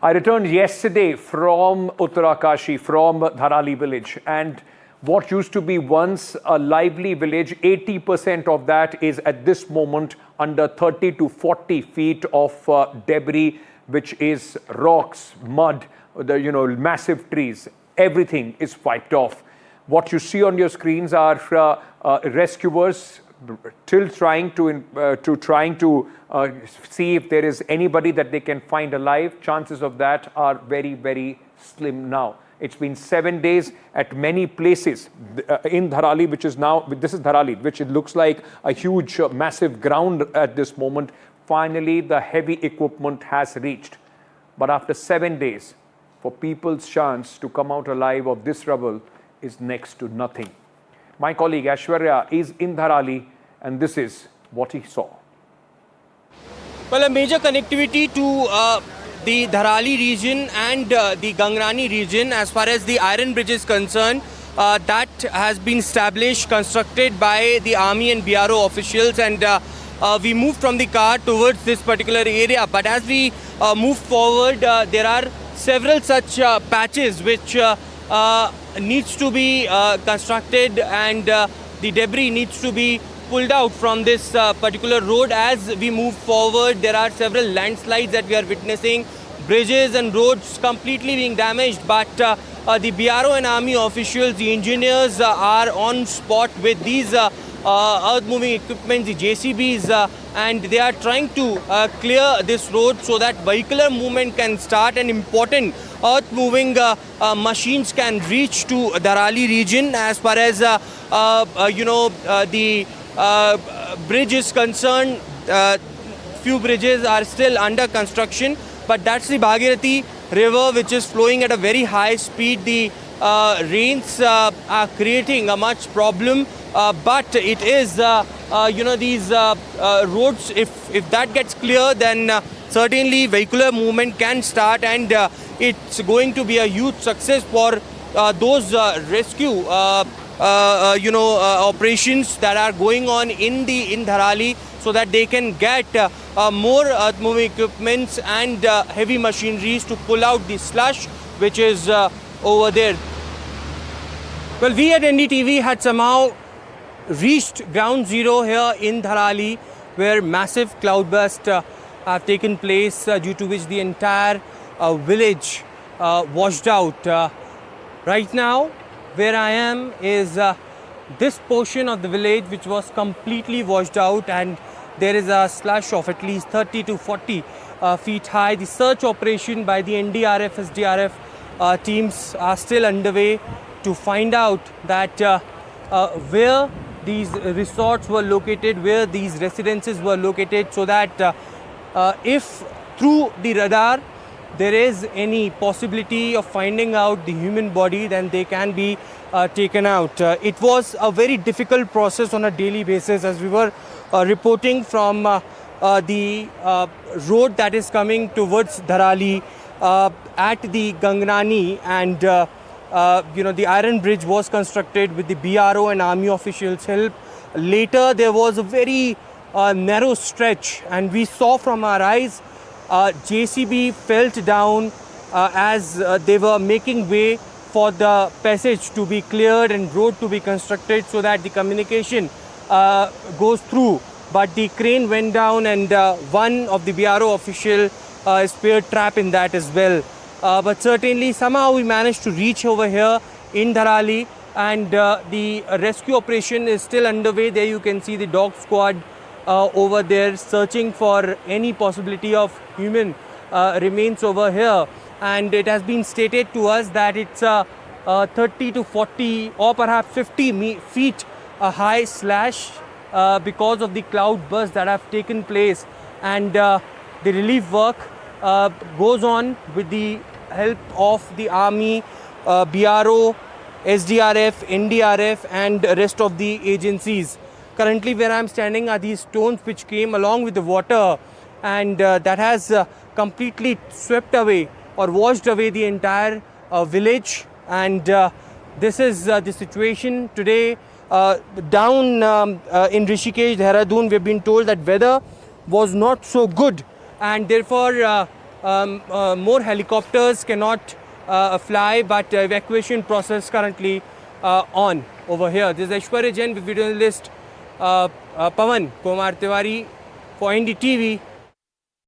I returned yesterday from Uttarakashi, from Dharali village, and what used to be once a lively village, 80% of that is at this moment under 30 to 40 feet of debris, which is rocks, mud, massive trees. Everything is wiped off. What you see on your screens are rescuers still trying to see if there is anybody that they can find alive. Chances of that are very, very slim now. It's been 7 days at many places in Dharali, which is now, this is Dharali, which it looks like a huge, massive ground at this moment. Finally, the heavy equipment has reached. But after 7 days, for people's chance to come out alive of this rubble is next to nothing. My colleague Aishwarya is in Dharali, and this is what he saw. Well, a major connectivity to the Dharali region and the Gangrani region as far as the iron bridge is concerned, that has been established, constructed by the army and BRO officials, and we moved from the car towards this particular area. But as we move forward, there are several such patches which needs to be constructed, and the debris needs to be pulled out from this particular road. As we move forward, there are several landslides that we are witnessing, bridges and roads completely being damaged, but the BRO and army officials, the engineers are on spot with these earth moving equipment, the JCBs, and they are trying to clear this road so that vehicular movement can start and important earth moving machines can reach to Dharali region. As far as the bridge is concerned, few bridges are still under construction, but that's the Bhagirathi river which is flowing at a very high speed. The rains are creating a much problem, but it is these roads, if that gets clear, then certainly vehicular movement can start, and it's going to be a huge success for those rescue operations that are going on in Dharali, so that they can get more earth moving equipments and heavy machineries to pull out the slush which is over there. Well, we at NDTV had somehow reached ground zero here in Dharali, where massive cloudburst have taken place, due to which the entire village washed out. Right now, where I am is this portion of the village which was completely washed out, and there is a slush of at least 30 to 40 feet high. The search operation by the NDRF, SDRF teams are still underway to find out that where these resorts were located, where these residences were located, so that if through the radar there is any possibility of finding out the human body, then they can be taken out. It was a very difficult process on a daily basis, as we were reporting from the road that is coming towards Dharali at the Gangrani, and the iron bridge was constructed with the BRO and army officials' help. Later there was a very narrow stretch, and we saw from our eyes JCB felt down as they were making way for the passage to be cleared and road to be constructed so that the communication goes through. But the crane went down, and one of the BRO official speared trap in that as well. But certainly somehow we managed to reach over here in Dharali, and the rescue operation is still underway. There you can see the dog squad over there searching for any possibility of human remains over here. And it has been stated to us that it's 30 to 40 or perhaps 50 feet high slash because of the cloud bursts that have taken place. And the relief work goes on with the help of the army, BRO, SDRF, NDRF and rest of the agencies. Currently where I am standing are these stones which came along with the water, and that has completely swept away or washed away the entire village. And this is the situation today down in Rishikesh, Dehradun. We have been told that weather was not so good, and therefore more helicopters cannot fly, but evacuation process currently on over here. This is Aishwarya Jain, video journalist Pawan Kumar Tiwari for NDTV.